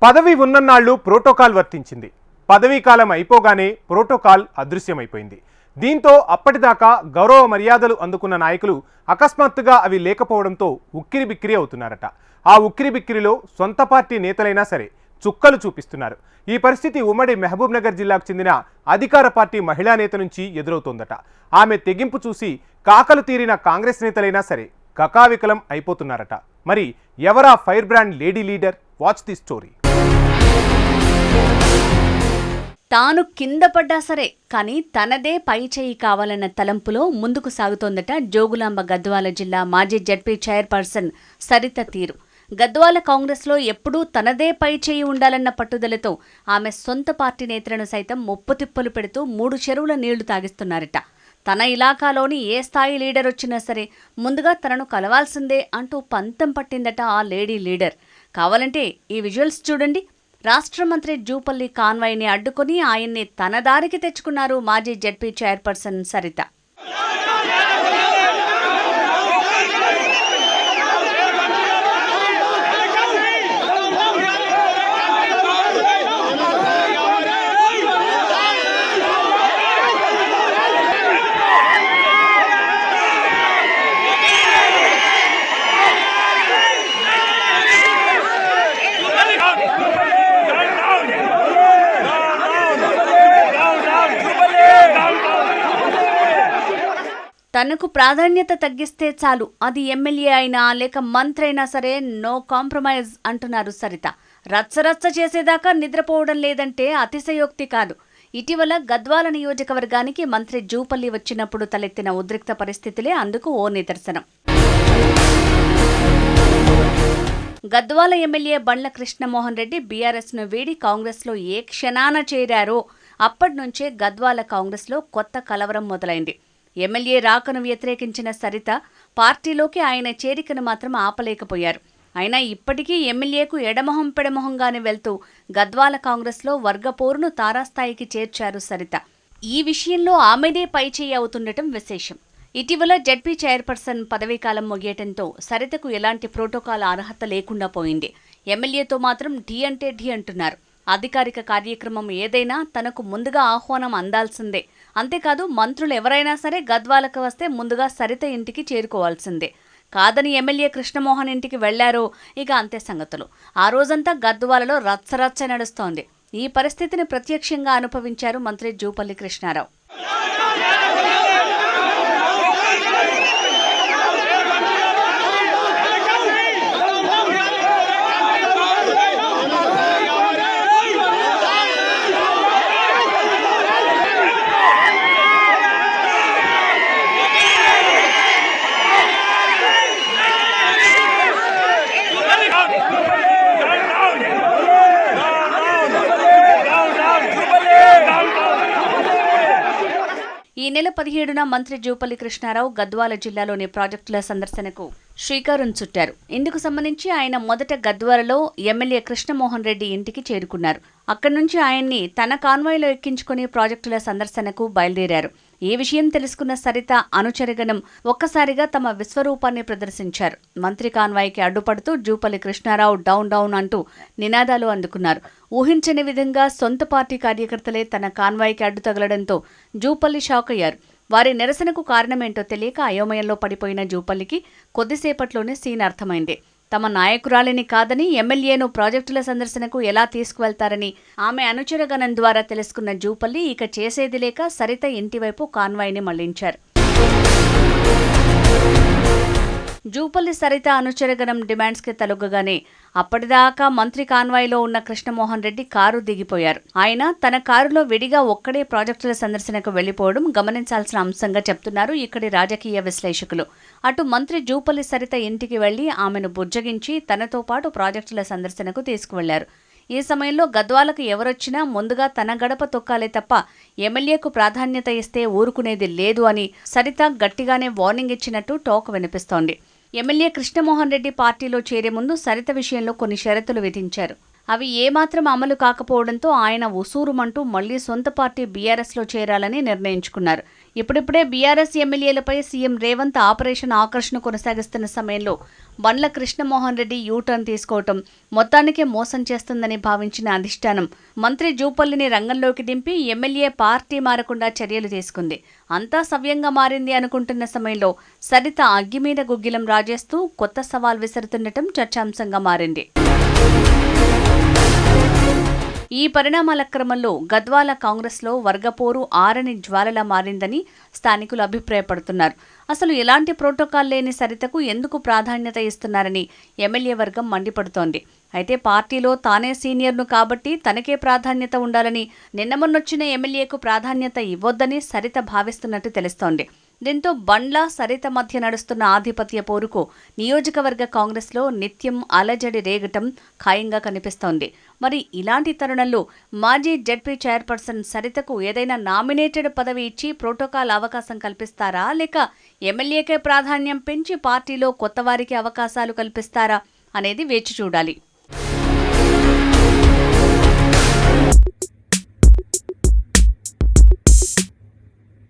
పదవి ఉన్నన్నాళ్లు ప్రోటోకాల్ వర్తించింది. పదవీ కాలం అయిపోగానే ప్రోటోకాల్ అదృశ్యమైపోయింది. దీంతో అప్పటిదాకా గౌరవ మర్యాదలు అందుకున్న నాయకులు అకస్మాత్తుగా అవి లేకపోవడంతో ఉక్కిరిబిక్కిరి అవుతున్నారట. ఆ ఉక్కిరిబిక్కిరిలో సొంత పార్టీ నేతలైనా సరే చుక్కలు చూపిస్తున్నారు. ఈ పరిస్థితి ఉమ్మడి మహబూబ్ నగర్ జిల్లాకు చెందిన అధికార పార్టీ మహిళా నేత నుంచి ఎదురవుతోందట. ఆమె తెగింపు చూసి కాకలు తీరిన కాంగ్రెస్ నేతలైనా సరే కకావికలం అయిపోతున్నారట. మరి ఎవరా fire brand lady leader? Watch the story. తాను కింద పడ్డా సరే కానీ తనదే పై చేయి కావాలన్న తలంపులో ముందుకు సాగుతోందట జోగులాంబ గద్వాల జిల్లా మాజీ జడ్పీ చైర్పర్సన్ సరిత తీరు. గద్వాల కాంగ్రెస్లో ఎప్పుడూ తనదే పై చేయి ఉండాలన్న పట్టుదలతో ఆమె సొంత పార్టీ నేతలను సైతం ముప్పుతిప్పలు పెడుతూ 3 చెరువుల నీళ్లు తాగిస్తున్నారట. తన ఇలాకాలోని ఏ స్థాయి లీడర్ వచ్చినా సరే ముందుగా తనను కలవాల్సిందే అంటూ పంతం పట్టిందట ఆ లేడీ లీడర్. కావాలంటే ఈ విజువల్స్ చూడండి. రాష్ట్ర మంత్రి జూపల్లి కాన్వాయ్ని అడ్డుకుని ఆయన్ని తన దారికి తెచ్చుకున్నారు మాజీ జడ్పీ చైర్పర్సన్ సరిత. తనకు ప్రాధాన్యత తగ్గిస్తే చాలు, అది ఎమ్మెల్యే అయినా లేక మంత్రి అయినా సరే నో కాంప్రమైజ్ అంటున్నారు సరిత. రచ్చరచ్చ చేసేదాకా నిద్రపోవడం లేదంటే అతిశయోక్తి కాదు. ఇటీవల గద్వాల నియోజకవర్గానికి మంత్రి జూపల్లి వచ్చినప్పుడు తలెత్తిన ఉద్రిక్త పరిస్థితులే అందుకు ఓ నిదర్శనం. గద్వాల ఎమ్మెల్యే బండ్ల కృష్ణమోహన్ రెడ్డి బీఆర్ఎస్ను వీడి కాంగ్రెస్లో ఏ క్షణాన చేరారో అప్పటి నుంచే గద్వాల కాంగ్రెస్లో కొత్త కలవరం మొదలైంది. ఎమ్మెల్యే రాకను వ్యతిరేకించిన సరిత పార్టీలోకి ఆయన చేరికను మాత్రం ఆపలేకపోయారు. అయినా ఇప్పటికీ ఎమ్మెల్యేకు ఎడమొహం పెడమొహంగానే వెళ్తూ గద్వాల కాంగ్రెస్లో వర్గపోరును తారాస్థాయికి చేర్చారు సరిత. ఈ విషయంలో ఆమెదే పైచేయి అవుతుండటం విశేషం. ఇటీవల జడ్పీ చైర్పర్సన్ పదవీకాలం ముగియటంతో సరితకు ఎలాంటి ప్రోటోకాల్ అర్హత లేకుండా పోయింది. ఎమ్మెల్యేతో మాత్రం ఢీ అంటే ఢీ అంటున్నారు. అధికారిక కార్యక్రమం ఏదైనా తనకు ముందుగా ఆహ్వానం అందాల్సిందే. అంతేకాదు మంత్రులు ఎవరైనా సరే గద్వాలకు వస్తే ముందుగా సరిత ఇంటికి చేరుకోవాల్సిందే. కాదని ఎమ్మెల్యే కృష్ణమోహన్ ఇంటికి వెళ్లారో ఇక అంతే సంగతులు. ఆ రోజంతా గద్వాలలో రచ్చరచ్చ నడుస్తోంది. ఈ పరిస్థితిని ప్రత్యక్షంగా అనుభవించారు మంత్రి జూపల్లి కృష్ణారావు. ఈ నెల 17న మంత్రి జూపల్లి కృష్ణారావు గద్వాల జిల్లాలోని ప్రాజెక్టుల సందర్శనకు శ్రీకారం చుట్టారు. ఇందుకు సంబంధించి ఆయన మొదట గద్వాలలో ఎమ్మెల్యే కృష్ణమోహన్ రెడ్డి ఇంటికి చేరుకున్నారు. అక్కడి నుంచి ఆయన్ని తన కాన్వాయ్లో ఎక్కించుకుని ప్రాజెక్టుల సందర్శనకు బయలుదేరారు. ఈ విషయం తెలుసుకున్న సరిత అనుచరగణం ఒక్కసారిగా తమ విశ్వరూపాన్ని ప్రదర్శించారు. మంత్రి కాన్వాయ్కి అడ్డుపడుతూ జూపల్లి కృష్ణారావు డౌన్ డౌన్ అంటూ నినాదాలు అందుకున్నారు. ఊహించని విధంగా సొంత పార్టీ కార్యకర్తలే తన కాన్వాయ్కి అడ్డు తగలడంతో జూపల్లి షాక్ అయ్యారు. వారి నిరసనకు కారణమేంటో తెలియక అయోమయంలో పడిపోయిన జూపల్లికి కొద్దిసేపట్లోనే సీన్ అర్థమైంది. తమ నాయకురాలిని కాదని ఎమ్మెల్యేను ప్రాజెక్టుల సందర్శనకు ఎలా తీసుకువెళ్తారని ఆమె అనుచరగణం ద్వారా తెలుసుకున్న జూపల్లి ఇక చేసేది లేక సరిత ఇంటివైపు కాన్వాయ్ని మళ్లించారు. జూపల్లి సరిత అనుచరగణం డిమాండ్స్కి తలొగ్గగానే అప్పటిదాకా మంత్రి కాన్వాయ్లో ఉన్న కృష్ణమోహన్ రెడ్డి కారు దిగిపోయారు. ఆయన తన కారులో విడిగా ఒక్కడే ప్రాజెక్టుల సందర్శనకు వెళ్లిపోవడం గమనించాల్సిన అంశంగా చెప్తున్నారు ఇక్కడి రాజకీయ విశ్లేషకులు. అటు మంత్రి జూపల్లి సరిత ఇంటికి వెళ్లి ఆమెను బుజ్జగించి తనతో పాటు ప్రాజెక్టుల సందర్శనకు తీసుకువెళ్లారు. ఈ సమయంలో గద్వాలకు ఎవరొచ్చినా ముందుగా తన గడప తొక్కాలే తప్ప ఎమ్మెల్యేకు ప్రాధాన్యత ఇస్తే ఊరుకునేది లేదు అని సరిత గట్టిగానే వార్నింగ్ ఇచ్చినట్టు టాక్ వినిపిస్తోంది. ఎమ్మెల్యే కృష్ణమోహన్ రెడ్డి పార్టీలో చేరే ముందు సరిత విషయంలో కొన్ని షరతులు విధించారు. అవి ఏమాత్రం అమలు కాకపోవడంతో ఆయన ఉసూరుమంటూ మళ్లీ సొంత పార్టీ బీఆర్ఎస్లో చేరాలని నిర్ణయించుకున్నారు. ఇప్పుడిప్పుడే బీఆర్ఎస్ ఎమ్మెల్యేలపై సీఎం రేవంత్ ఆపరేషన్ ఆకర్షణ కొనసాగిస్తున్న సమయంలో బండ్ల కృష్ణమోహన్ రెడ్డి యూటర్న్ తీసుకోవటం మొత్తానికే మోసం చేస్తుందని భావించిన అధిష్టానం మంత్రి జూపల్లిని రంగంలోకి దింపి ఎమ్మెల్యే పార్టీ మారకుండా చర్యలు తీసుకుంది. అంతా సవ్యంగా మారింది అనుకుంటున్న సమయంలో సరిత అగ్గి మీద గుగ్గిలం రాజేస్తూ కొత్త సవాల్ విసురుతుండటం చర్చాంశంగా మారింది. ఈ పరిణామాల క్రమంలో గద్వాల కాంగ్రెస్లో వర్గపోరు ఆరని జ్వాలలా మారిందని స్థానికులు అభిప్రాయపడుతున్నారు. అసలు ఎలాంటి ప్రోటోకాల్ లేని సరితకు ఎందుకు ప్రాధాన్యత ఇస్తున్నారని ఎమ్మెల్యే వర్గం మండిపడుతోంది. అయితే పార్టీలో తానే సీనియర్ను కాబట్టి తనకే ప్రాధాన్యత ఉండాలని, నిన్న మొన్నొచ్చిన ఎమ్మెల్యేకు ప్రాధాన్యత ఇవ్వొద్దని సరిత భావిస్తున్నట్టు తెలుస్తోంది. దీంతో బండ్ల సరిత మధ్య నడుస్తున్న ఆధిపత్య పోరుకు నియోజకవర్గ కాంగ్రెస్లో నిత్యం అలజడి రేగటం ఖాయంగా కనిపిస్తోంది. మరి ఇలాంటి తరుణంలో మాజీ జడ్పీ చైర్పర్సన్ సరితకు ఏదైనా నామినేటెడ్ పదవి ఇచ్చి ప్రోటోకాల్ అవకాశం కల్పిస్తారా, లేక ఎమ్మెల్యేకే ప్రాధాన్యం పెంచి పార్టీలో కొత్తవారికి అవకాశాలు కల్పిస్తారా అనేది వేచి చూడాలి.